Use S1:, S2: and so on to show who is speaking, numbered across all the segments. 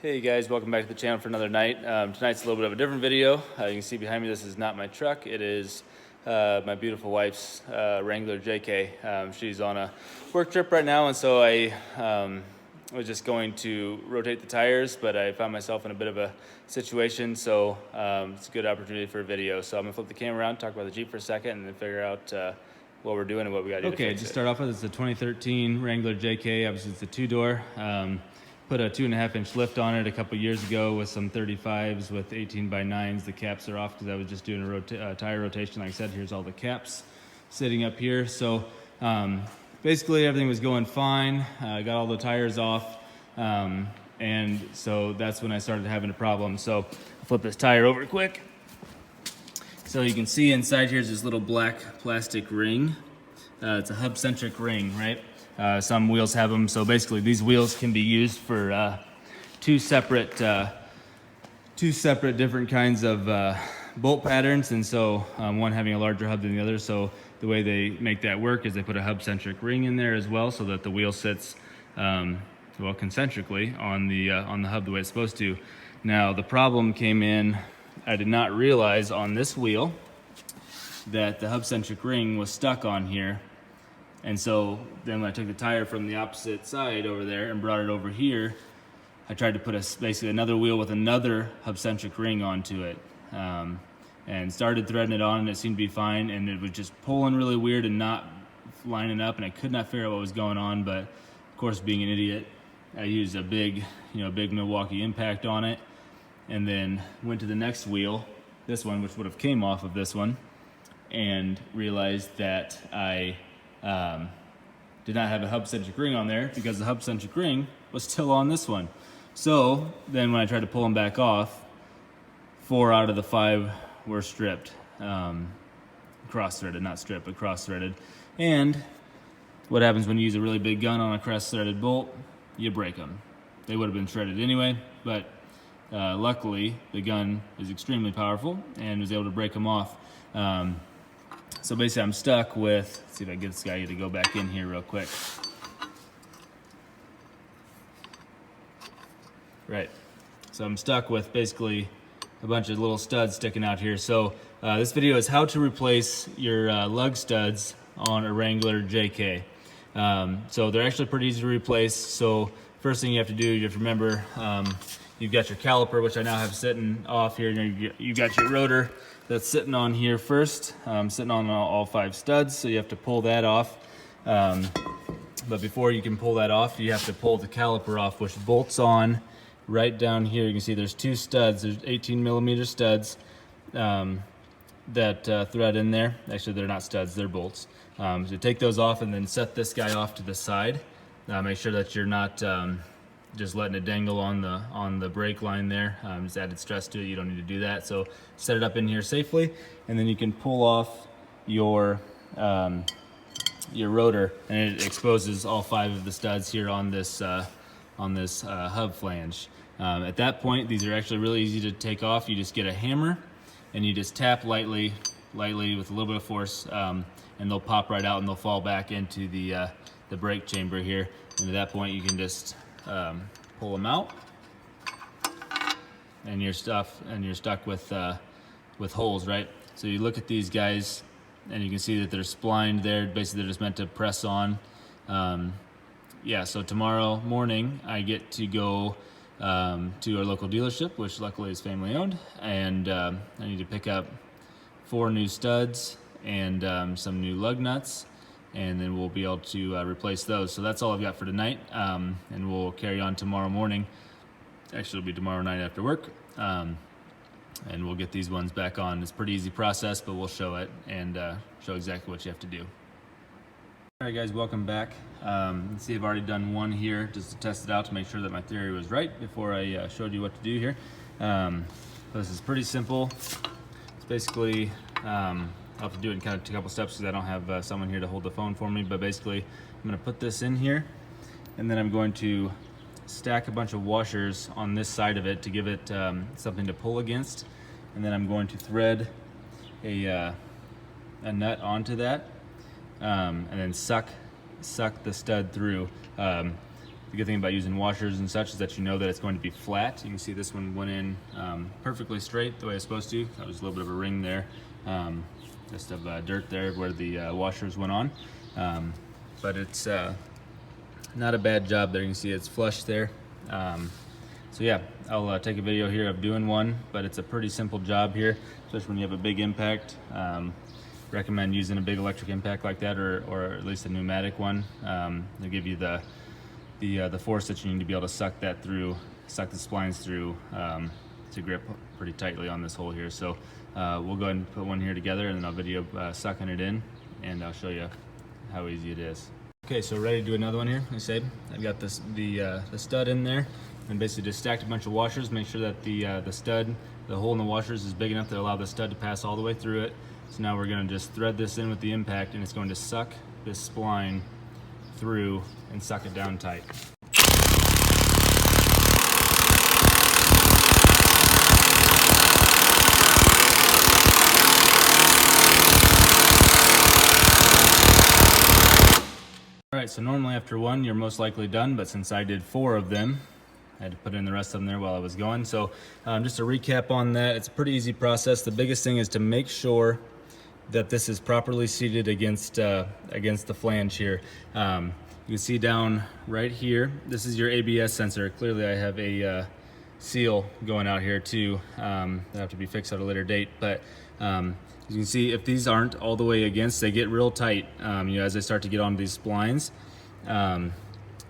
S1: Hey guys, welcome back to the channel for another night. Tonight's a little bit of a different video. You can see behind me, this is not my truck. It is my beautiful wife's Wrangler JK. She's on a work trip right now, and so I was just going to rotate the tires, but I found myself in a bit of a situation, so it's a good opportunity for a video. So I'm gonna flip the camera around, talk about the Jeep for a second, and then figure out what we're doing and what we gotta do to fix it. Okay, to start off with, it's a 2013 Wrangler JK. Obviously it's a two-door. Put a 2.5-inch lift on it a couple years ago with some 35s with 18x9s. The caps are off because I was just doing a tire rotation. Like I said, here's all the caps sitting up here. So basically everything was going fine. I got all the tires off. And so that's when I started having a problem. So I'll flip this tire over quick. So you can see inside here's this little black plastic ring. It's a hub-centric ring, right? Some wheels have them, so basically these wheels can be used for two separate different kinds of bolt patterns, and so one having a larger hub than the other. So the way they make that work is they put a hub-centric ring in there as well, so that the wheel sits well concentrically on the hub the way it's supposed to. Now the problem came in. I did not realize on this wheel that the hub-centric ring was stuck on here. And so then when I took the tire from the opposite side over there and brought it over here, I tried to put basically another wheel with another hub-centric ring onto it, and started threading it on, and it seemed to be fine, and it was just pulling really weird and not lining up, and I could not figure out what was going on. But of course, being an idiot, I used a big Milwaukee impact on it, and then went to the next wheel, this one, which would have came off of this one, and realized that I did not have a hub-centric ring on there because the hub-centric ring was still on this one. So then when I tried to pull them back off, 4 out of the 5 were stripped, cross-threaded, not stripped, but cross-threaded. And what happens when you use a really big gun on a cross-threaded bolt? You break them. They would have been shredded anyway, but luckily the gun is extremely powerful and was able to break them off. So basically I'm stuck with, let's see if I can get this guy to go back in here real quick. Right, so I'm stuck with basically a bunch of little studs sticking out here. So this video is how to replace your lug studs on a Wrangler JK. So they're actually pretty easy to replace. So first thing you have to do, you have to remember, you've got your caliper, which I now have sitting off here. You've got your rotor that's sitting on here first, sitting on all 5 studs, so you have to pull that off. But before you can pull that off, you have to pull the caliper off, which bolts on right down here. You can see there's 2 studs. There's 18mm studs that thread in there. Actually, they're not studs, they're bolts. So take those off and then set this guy off to the side. Make sure that you're not just letting it dangle on the brake line there. Just added stress to it. You don't need to do that. So set it up in here safely, and then you can pull off your rotor, and it exposes all 5 of the studs here on this hub flange. At that point, these are actually really easy to take off. You just get a hammer and you just tap lightly with a little bit of force, and they'll pop right out and they'll fall back into the brake chamber here. And at that point, you can just pull them out, and you're stuck with holes, right? So you look at these guys, and you can see that they're splined there. Basically, they're just meant to press on. Yeah. So tomorrow morning, I get to go to our local dealership, which luckily is family owned, and I need to pick up 4 new studs and some new lug nuts. And then we'll be able to replace those. So that's all I've got for tonight, and we'll carry on tomorrow morning. Actually, it'll be tomorrow night after work, and we'll get these ones back on. It's a pretty easy process, but we'll show it and show exactly what you have to do. All right, guys, welcome back. Let's see, I've already done one here just to test it out to make sure that my theory was right before I showed you what to do here. This is pretty simple. It's basically, I'll have to do it in kind of a couple steps because I don't have someone here to hold the phone for me, but basically I'm going to put this in here, and then I'm going to stack a bunch of washers on this side of it to give it something to pull against, and then I'm going to thread a nut onto that, and then suck the stud through. The good thing about using washers and such is that you know that it's going to be flat. You can see this one went in perfectly straight the way it's supposed to. That was a little bit of a ring there, just of dirt there where the washers went on. But it's not a bad job there. You can see it's flush there. So yeah, I'll take a video here of doing one, but it's a pretty simple job here, especially when you have a big impact. Recommend using a big electric impact like that, or at least a pneumatic one. They'll give you the force that you need to be able to suck the splines through to grip pretty tightly on this hole here. So we'll go ahead and put one here together, and then I'll video sucking it in, and I'll show you how easy it is. Okay, so ready to do another one here. Like I said, I've got the stud in there, and basically just stacked a bunch of washers. Make sure that the hole in the washers is big enough to allow the stud to pass all the way through it. So now we're going to just thread this in with the impact, and it's going to suck this spline through and suck it down tight. All right, so normally after one, you're most likely done, but since I did 4 of them, I had to put in the rest of them there while I was going. So just to recap on that, it's a pretty easy process. The biggest thing is to make sure that this is properly seated against the flange here. You can see down right here, this is your ABS sensor. Clearly I have a seal going out here too. That'll have to be fixed at a later date, but you can see if these aren't all the way against, they get real tight as I start to get onto these splines.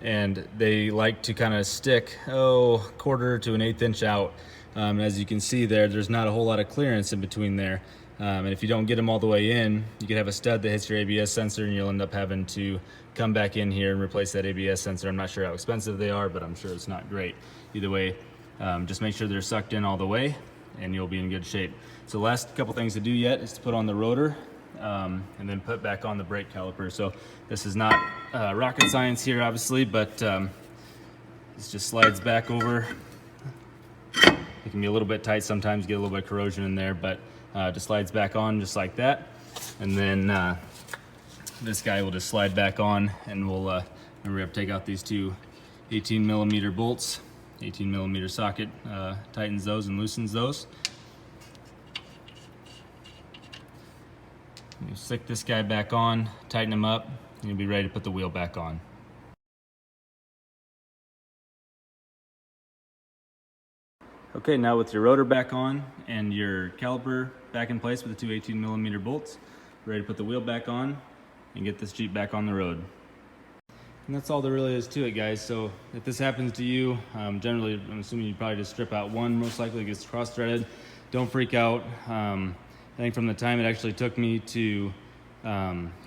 S1: And they like to kind of stick, 1/4 to 1/8 inch out. As you can see there's not a whole lot of clearance in between there. And if you don't get them all the way in, you could have a stud that hits your ABS sensor, and you'll end up having to come back in here and replace that ABS sensor. I'm not sure how expensive they are, but I'm sure it's not great. Either way, just make sure they're sucked in all the way, and you'll be in good shape. So the last couple things to do yet is to put on the rotor, and then put back on the brake caliper. So this is not rocket science here, obviously, but this just slides back over. It can be a little bit tight sometimes, get a little bit of corrosion in there, but just slides back on just like that. And then this guy will just slide back on, and we'll remember we have to take out these 2 18mm bolts. 18mm socket tightens those and loosens those. You stick this guy back on, tighten him up, and you'll be ready to put the wheel back on. Okay, now with your rotor back on and your caliper back in place with the 2 18mm bolts, ready to put the wheel back on and get this Jeep back on the road. And that's all there really is to it, guys. So if this happens to you, generally I'm assuming you probably just strip out one, most likely it gets cross-threaded. Don't freak out. I think from the time it actually took me to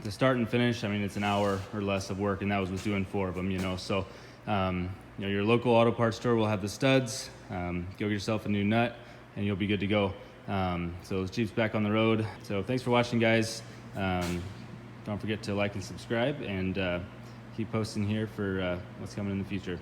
S1: start and finish, I mean, it's an hour or less of work, and that was with doing 4 of them, So, your local auto parts store will have the studs. Go get yourself a new nut, and you'll be good to go. So this Jeep's back on the road. So thanks for watching, guys. Don't forget to like and subscribe, and keep posting here for what's coming in the future.